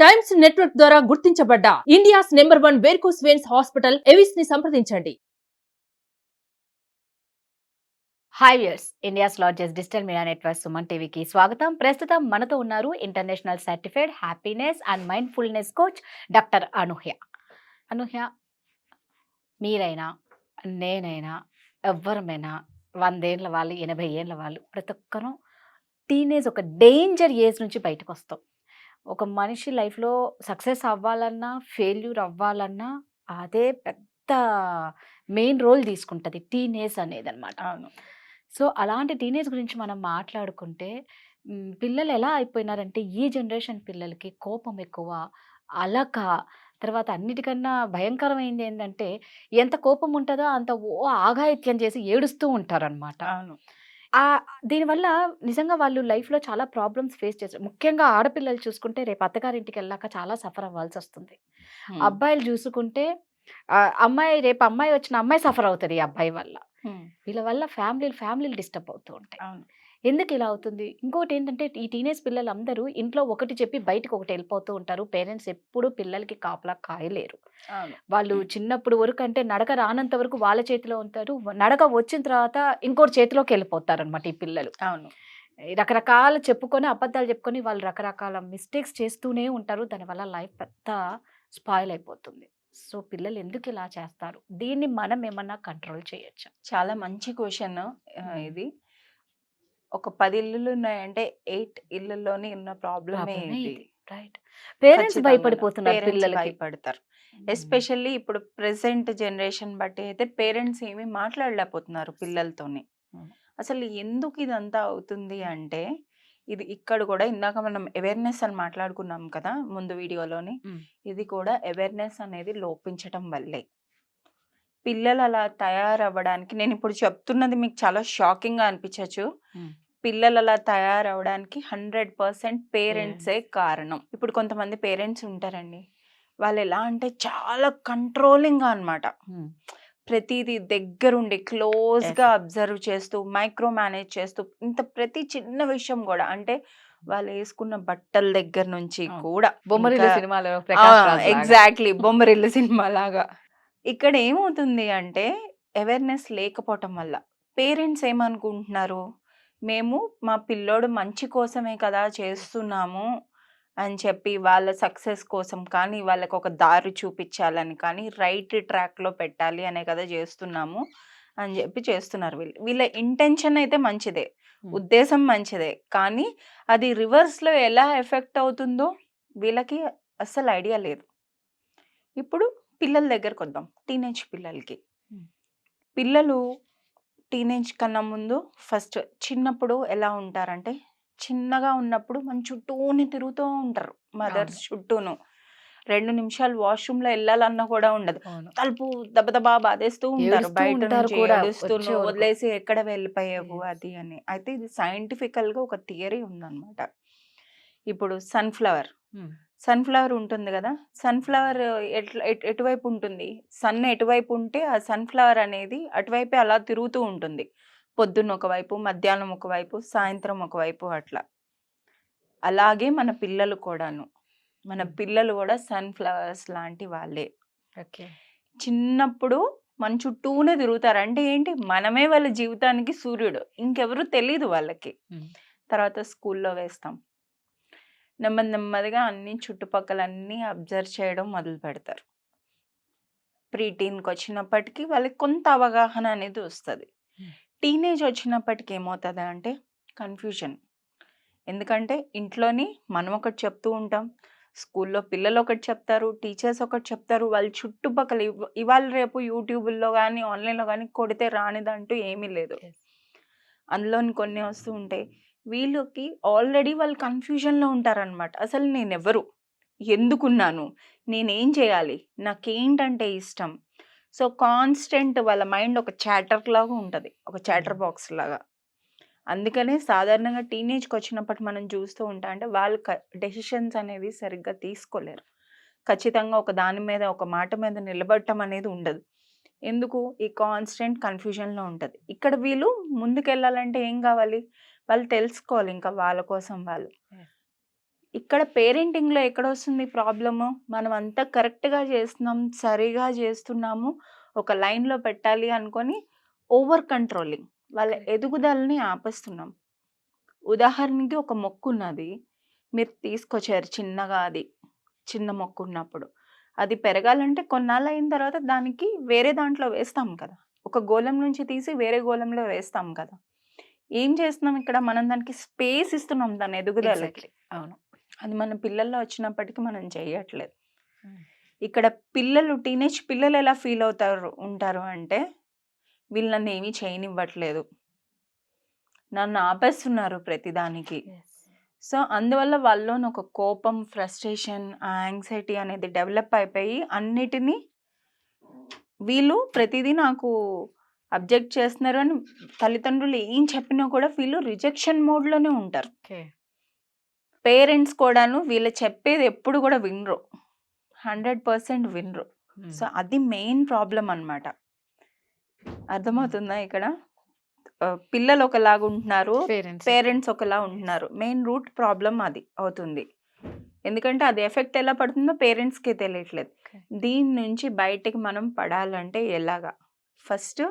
Times network ద్వారా గుర్తించబడ్డ India's number 1 varicose veins hospital AVIS ని సంప్రదించండి. Hi viewers, India's largest digital media network Suman టీవీకి స్వాగతం. ప్రస్తుతం మనతో ఉన్నారు international certified happiness and mindfulness coach doctor Anuhya. Anuhya, మీరైనా నేనైనా ఎవ్వరమైనా 100 ఏళ్ళ వాళ్ళు 80 ఏళ్ళ వాళ్ళు ప్రతి ఒక్కరూ టీనేజ్ ఒక డేంజర్ ఏజ్ నుంచి బయటకు వస్తాం. ఒక మనిషి లైఫ్లో సక్సెస్ అవ్వాలన్నా ఫెయిల్యూర్ అవ్వాలన్నా అదే పెద్ద మెయిన్ రోల్ తీసుకుంటుంది టీనేజ్ అనేది అనమాట. అవును. సో అలాంటి టీనేజ్ గురించి మనం మాట్లాడుకుంటే పిల్లలు ఎలా అయిపోయినారంటే ఈ జనరేషన్ పిల్లలకి కోపం ఎక్కువ, అలక, తర్వాత అన్నిటికన్నా భయంకరమైంది ఏంటంటే ఎంత కోపం ఉంటుందో అంత ఆఘాయిత్యం చేసి ఏడుస్తూ ఉంటారనమాట. అవును. దీనివల్ల నిజంగా వాళ్ళు లైఫ్లో చాలా ప్రాబ్లమ్స్ ఫేస్ చేస్తారు. ముఖ్యంగా ఆడపిల్లలు చూసుకుంటే రేపు అత్తగారింటికి వెళ్ళాక చాలా సఫర్ అవ్వాల్సి వస్తుంది. అబ్బాయిలు చూసుకుంటే రేపు అమ్మాయి వచ్చిన అమ్మాయి సఫర్ అవుతుంది ఈ అబ్బాయి వల్ల. వీళ్ళ వల్ల ఫ్యామిలీలు డిస్టర్బ్ అవుతూ ఉంటాయి. ఎందుకు ఇలా అవుతుంది? ఇంకోటి ఏంటంటే ఈ టీనేజ్ పిల్లలు అందరూ ఇంట్లో ఒకటి చెప్పి బయటకు ఒకటి వెళ్ళిపోతూ ఉంటారు. పేరెంట్స్ ఎప్పుడు పిల్లలకి కాపలా కాయలేరు. వాళ్ళు చిన్నప్పుడు వరకు అంటే నడక రానంత వరకు వాళ్ళ చేతిలో ఉంటారు. నడక వచ్చిన తర్వాత ఇంకోటి చేతిలోకి వెళ్ళిపోతారు అనమాట ఈ పిల్లలు. అవును. రకరకాల చెప్పుకొని అబద్ధాలు చెప్పుకొని వాళ్ళు రకరకాల మిస్టేక్స్ చేస్తూనే ఉంటారు. దానివల్ల లైఫ్ పెద్ద స్పాయిల్ అయిపోతుంది. సో పిల్లలు ఎందుకు ఇలా చేస్తారు? దీన్ని మనం ఏమన్నా కంట్రోల్ చేయొచ్చా? చాలా మంచి క్వశ్చన్ ఇది. ఒక 10 ఇల్లులు ఉన్నాయంటే 8 ఇళ్లలోనే ఉన్న ప్రాబ్లమే ఇది. రైట్. పేరెంట్స్ భయపడిపోతున్నారు, పిల్లలకి భయపడతారు. ఎస్పెషల్లీ ఇప్పుడు ప్రెసెంట్ జనరేషన్ బట్టి అయితే పేరెంట్స్ ఏమీ మాట్లాడలేకపోతున్నారు పిల్లలతోని. అసలు ఎందుకు ఇదంతా అవుతుంది అంటే ఇది ఇక్కడ కూడా ఇందాక మనం అవేర్నెస్ అని మాట్లాడుకున్నాం కదా ముందు వీడియోలోని. ఇది కూడా అవేర్నెస్ అనేది లోపించటం వల్లే పిల్లలు అలా తయారవ్వడానికి. నేను ఇప్పుడు చెప్తున్నది మీకు చాలా షాకింగ్ గా అనిపించచ్చు. పిల్లలు అలా తయారవడానికి 100% పేరెంట్సే కారణం. ఇప్పుడు కొంతమంది పేరెంట్స్ ఉంటారండి, వాళ్ళు ఎలా అంటే చాలా కంట్రోలింగ్ గా అనమాట. ప్రతిదీ దగ్గరుండి క్లోజ్ గా అబ్జర్వ్ చేస్తూ మైక్రో మేనేజ్ చేస్తూ ప్రతి చిన్న విషయం కూడా, అంటే వాళ్ళు వేసుకున్న బట్టల దగ్గర నుంచి కూడా బొమ్మరిల్లు సినిమాలో ఎగ్జాక్ట్లీ బొమ్మరిల్లు సినిమా లాగా. ఇక్కడ ఏమవుతుంది అంటే అవేర్నెస్ లేకపోవటం వల్ల పేరెంట్స్ ఏమనుకుంటున్నారు, మేము మా పిల్లోడు మంచి కోసమే కదా చేస్తున్నాము అని చెప్పి వాళ్ళ సక్సెస్ కోసం కానీ వాళ్ళకి ఒక దారి చూపించాలని కానీ రైట్ ట్రాక్లో పెట్టాలి అనే కదా చేస్తున్నాము అని చెప్పి చేస్తున్నారు. వీళ్ళ ఇంటెన్షన్ అయితే మంచిదే, ఉద్దేశం మంచిదే, కానీ అది రివర్స్లో ఎలా ఎఫెక్ట్ అవుతుందో వీళ్ళకి అస్సలు ఐడియా లేదు. ఇప్పుడు పిల్లల దగ్గరకు వద్దాం. టీనేజ్ పిల్లలు టీనేజ్ కన్నా ముందు ఫస్ట్ చిన్నప్పుడు ఎలా ఉంటారంటే, చిన్నగా ఉన్నప్పుడు మన చుట్టూని తిరుగుతూ ఉంటారు మదర్స్ చుట్టూను. 2 నిమిషాలు వాష్రూమ్లో వెళ్ళాలన్నా కూడా ఉండదు, తలుపు దబదబా బాధేస్తూ ఉంటారు, బయట నుంచి ఏడుస్తూ వదిలేసి ఎక్కడ వెళ్ళిపోయావు అది అని. అయితే ఇది సైంటిఫికల్గా ఒక థియరీ ఉందన్నమాట. ఇప్పుడు సన్ఫ్లవర్ ఉంటుంది కదా, సన్ఫ్లవర్ ఎటువైపు ఉంటుంది, సన్ ఎటువైపు ఉంటే ఆ సన్ఫ్లవర్ అనేది అటువైపే అలా తిరుగుతూ ఉంటుంది. పొద్దున్న ఒకవైపు, మధ్యాహ్నం ఒకవైపు, సాయంత్రం ఒకవైపు, అట్లా. అలాగే మన పిల్లలు కూడా సన్ఫ్లవర్స్ లాంటి వాళ్ళే. చిన్నప్పుడు మన చుట్టూనే తిరుగుతారు. అంటే ఏంటి, మనమే వాళ్ళ జీవితానికి సూర్యుడు, ఇంకెవరు తెలీదు వాళ్ళకి. తర్వాత స్కూల్లో వేస్తాం, నెమ్మదిగా అన్ని చుట్టుపక్కలన్నీ అబ్జర్వ్ చేయడం మొదలు పెడతారు. ప్రీటీన్కి వచ్చినప్పటికీ వాళ్ళకి కొంత అవగాహన అనేది వస్తుంది. టీనేజ్ వచ్చినప్పటికీ ఏమవుతుంది అంటే కన్ఫ్యూజన్. ఎందుకంటే ఇంట్లోని మనం ఒకటి చెప్తూ ఉంటాం, స్కూల్లో పిల్లలు ఒకటి చెప్తారు, టీచర్స్ ఒకటి చెప్తారు, వాళ్ళ చుట్టుపక్కల ఇవాళ రేపు యూట్యూబ్లో కానీ ఆన్లైన్లో కానీ కొడితే రానిదంటూ ఏమీ లేదు. అందులోని కొన్ని వస్తూ ఉంటాయి. వీళ్ళకి ఆల్రెడీ వాళ్ళు కన్ఫ్యూజన్లో ఉంటారనమాట. అసలు నేను ఎవరు, ఎందుకున్నాను, నేనేం చేయాలి, నాకేంటంటే ఇష్టం. సో కాన్స్టెంట్ వాళ్ళ మైండ్ ఒక చాటర్ లాగా ఉంటుంది, ఒక చాటర్ బాక్స్ లాగా. అందుకనే సాధారణంగా టీనేజ్కి వచ్చినప్పుడు మనం చూస్తూ ఉంటాం అంటే వాళ్ళు డెసిషన్స్ అనేవి సరిగ్గా తీసుకోలేరు. ఖచ్చితంగా ఒక దాని మీద, ఒక మాట మీద నిలబడటం అనేది ఉండదు. ఎందుకు, ఈ కాన్స్టెంట్ కన్ఫ్యూజన్లో ఉంటుంది. ఇక్కడ వీళ్ళు ముందుకెళ్ళాలంటే ఏం కావాలి, వాళ్ళు తెలుసుకోవాలి ఇంకా వాళ్ళ కోసం వాళ్ళు. ఇక్కడ పేరెంటింగ్‌లో ఎక్కడొస్తుంది ప్రాబ్లము? మనం అంతా కరెక్ట్‌గా చేస్తున్నాం, సరిగా చేస్తున్నాము, ఒక లైన్‌లో పెట్టాలి అనుకోని ఓవర్ కంట్రోలింగ్. వాళ్ళ కరెక్ట్. ఎదుగుదలని ఆపేస్తున్నాం. ఉదాహరణకి ఒక మొక్కున్నది. మీరు తీసుకొచ్చారు చిన్నగా అది. చిన్న మొక్కున్నప్పుడు. అది పెరగాలంటే కొన్నాళ్ళయిన తర్వాత దానికి వేరే దాంట్లో వేస్తాం కదా! ఒక గోళం నుంచి తీసి వేరే గోళంలో వేస్తాం కదా! ఏం చేస్తున్నాం ఇక్కడ? మనం దానికి స్పేస్ ఇస్తున్నాం దాని ఎదుగుదలకి. ఎగ్జాక్ట్‌లీ. అవును. అది మన పిల్లల్లో వచ్చినప్పటికి మనం చెయ్యట్లేదు. హ్మ్. ఇక్కడ పిల్లలు టీనేజ్ పిల్లలు ఎలా ఫీల్ ఉంటారు అంటే, వీళ్ళు నన్నేమి చేయనివ్వట్లేదు. నన్ను ఆపేస్తున్నారు ప్రతిదానికి. యెస్. సో, అందువల్ల వాళ్ళలోని ఒక కోపం, ఫ్రస్ట్రేషన్, ఆ యాంగ్జైటీ అనేది డెవలప్ అయిపోయి అన్నిటిని వీళ్ళు ప్రతిదీ నాకు అబ్జెక్ట్ చేస్తున్నారు అని తల్లిదండ్రులు ఏం చెప్పినా కూడా వీళ్ళు రిజెక్షన్ మోడ్‌లోనే ఉంటారు. ఓకే. పేరెంట్స్ కూడాను వీళ్ళు చెప్పేది ఎప్పుడు కూడా వినరు. 100% వినరు. హ్మ్. సో, అది మెయిన్ ప్రాబ్లమ్ అన్నమాట. అర్థమవుతుందా ఇక్కడ? పిల్లలు ఒకలాగా ఉంటున్నారు. పేరెంట్స్. పేరెంట్స్ ఒకలా ఉంటున్నారు. మెయిన్ రూట్ ప్రాబ్లమ్ అది అవుతుంది. ఎందుకంటే అది ఎఫెక్ట్ ఎలా పడుతుందో పేరెంట్స్‌కే తెలియట్లేదు. ఓకే. దీని నుంచి బయటికి మనం పడాలంటే ఎలాగా? ఫస్ట్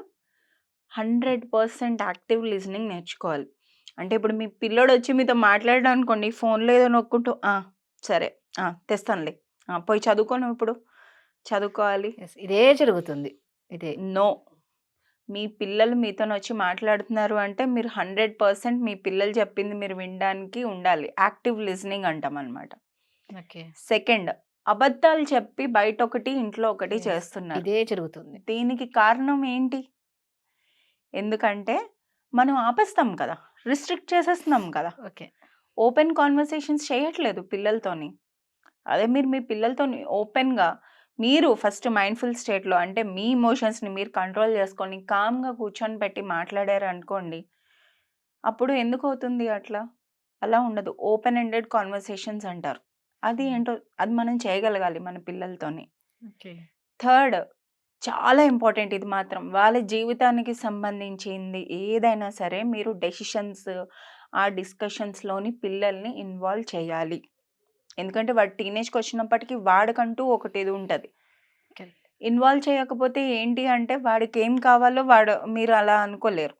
100% యాక్టివ్ లిజనింగ్ నేర్చుకోవాలి. అంటే ఇప్పుడు మీ పిల్లోడొచ్చి మీతో మాట్లాడాడు అనుకోండి, ఫోన్‌లో ఏదో నొక్కుంటూ సరే. తెస్తానులే. పోయి చదువుకో నువ్విప్పుడు. చదువుకోవాలి. యెస్. ఇదే జరుగుతుంది. ఇదే. నో. మీ పిల్లలు మీతోనొచ్చి మాట్లాడుతున్నారు అంటే మీరు 100% మీ పిల్లలు చెప్పింది మీరు వినడానికి ఉండాలి. యాక్టివ్ లిజనింగ్ అంటామనమాట. ఓకే. సెకండ్, అబద్ధాలు చెప్పి బయటొకటి, ఇంట్లో ఒకటి యెస్. చేస్తున్నారు. ఇదే జరుగుతుంది. దీనికి కారణం ఏంటి? ఎందుకంటే మనం ఆపేస్తాం కదా! రిస్ట్రిక్ట్ చేసేస్తున్నాం కదా! ఓకే. ఓపెన్ కాన్వర్సేషన్స్ చేయట్లేదు పిల్లలతోని. అదే మీరు మీ పిల్లలతోని ఓపెన్‌గా మీరు ఫస్ట్ మైండ్‌ఫుల్ స్టేట్‌లో అంటే మీ ఎమోషన్స్‌ని మీరు కంట్రోల్ చేసుకొని కామ్‌గా కూర్చొని పెట్టి మాట్లాడారనుకోండి, అప్పుడు ఎందుకవుతుంది అట్లా? అలా ఉండదు. ఓపెన్ ఎండెడ్ కాన్వర్సేషన్స్ అంటారు. అది ఏంటో అది మనం చేయగలగాలి మన పిల్లలతోని. ఓకే. థర్డ్ చాలా ఇంపార్టెంట్ ఇది మాత్రం. వాళ్ళ జీవితానికి సంబంధించింది ఏదైనా సరే మీరు డెసిషన్స్, ఆ డిస్కషన్స్‌లోని పిల్లల్ని ఇన్వాల్వ్ చేయాలి. ఎందుకంటే వాడు టీనేజ్‌కొచ్చినప్పటికి వాడికంటూ ఒకటి ఉంటది. కరెక్ట్. ఇన్వాల్వ్ చేయకపోతే ఏంటి అంటే వాడికేం కావాలో మీరు అలా అనుకోలేరు.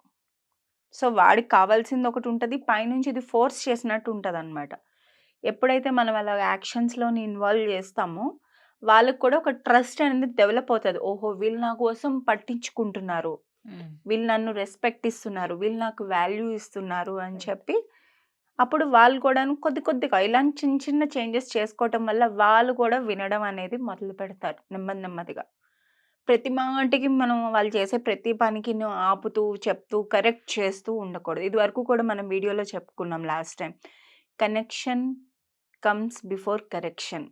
సో, వాడికి కావాల్సింది ఒకటుంటది. పైనుంచి ఇది ఫోర్స్ చేసినట్టు ఉంటదనమాట. ఎప్పుడైతే మనం అలా యాక్షన్స్‌లోని ఇన్వాల్వ్ చేస్తామో, వాళ్ళకి కూడా ఒక ట్రస్ట్ అనేది డెవలప్ అవుతది. ఓహో! వీళ్ళు నా కోసం పట్టించుకుంటున్నారు. హ్మ్. వీళ్ళు నన్ను రెస్పెక్ట్ ఇస్తున్నారు. వీళ్ళు నాకు వాల్యూ ఇస్తున్నారు అని చెప్పి, అప్పుడు వాళ్ళు కూడాను కొద్ది కొద్దిగా ఇలాంటి చిన్న చిన్న చేంజెస్ చేసుకోవటం వల్ల వాళ్ళు కూడా వినడం అనేది మొదలుపెడతారు నెమ్మది నెమ్మదిగా. ప్రతి మాటికి మనం వాళ్ళు చేసే ప్రతి పనికి ఆపుతూ, చెప్తూ, కరెక్ట్ చేస్తూ ఉండకూడదు. ఇదివరకు కూడా మనం వీడియోలో చెప్పుకున్నాం last time. Connection comes before correction.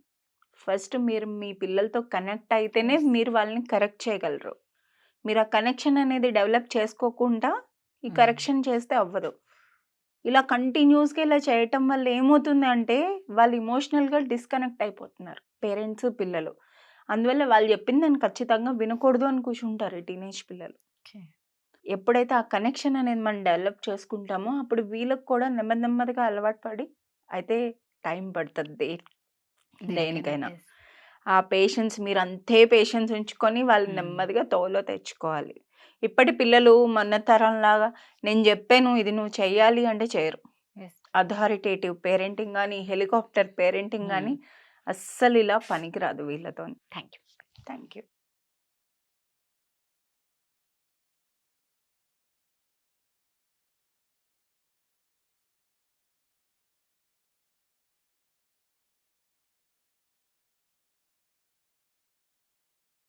First మీరు మీ పిల్లలతో కనెక్ట్ అయితేనే యెస్. మీరు వాళ్ళని కరెక్ట్ చేయగలరు. మీరు ఆ కనెక్షన్ అనేది డెవలప్ చేసుకోకుండా ఈ హ్మ్. కరెక్షన్ చేస్తే అవ్వదు. ఇలా కంటిన్యూస్‌గా ఇలా చేయటం వల్ల ఏమవుతుందంటే వాళ్ళు ఎమోషనల్‌గా డిస్కనెక్ట్ అయిపోతున్నారు పేరెంట్స్, పిల్లలు. అందువల్ల వాళ్ళు చెప్పింది నేను ఖచ్చితంగా వినకూడదు అని కూర్చుంటారు ఈ టీనేజ్ పిల్లలు. ఓకే. ఎప్పుడైతే ఆ కనెక్షన్ అనేది మనం డెవలప్ చేసుకుంటామో అప్పుడు వీళ్ళకి కూడా నెమ్మది నెమ్మదిగా అలవాటు పడి అయితే టైం పడుతుంది దేనికైనా. యెస్. ఆ పేషెన్స్ మీరు అంతే పేషెన్స్ ఉంచుకొని వాళ్ళని హ్మ్. నెమ్మదిగా తోలో తెచ్చుకోవాలి. ఇప్పటి పిల్లలు మొన్న తరంలాగా నేను చెప్పాను ఇది నువ్వు చెయ్యాలి అంటే చేయరు. యెస్. అథారిటేటివ్ పేరెంటింగ్ గాని, హెలికాప్టర్ పేరెంటింగ్ గాని హ్మ్. అస్సలు ఇలా పనికిరాదు వీళ్ళతోని. Thank you. Thank you.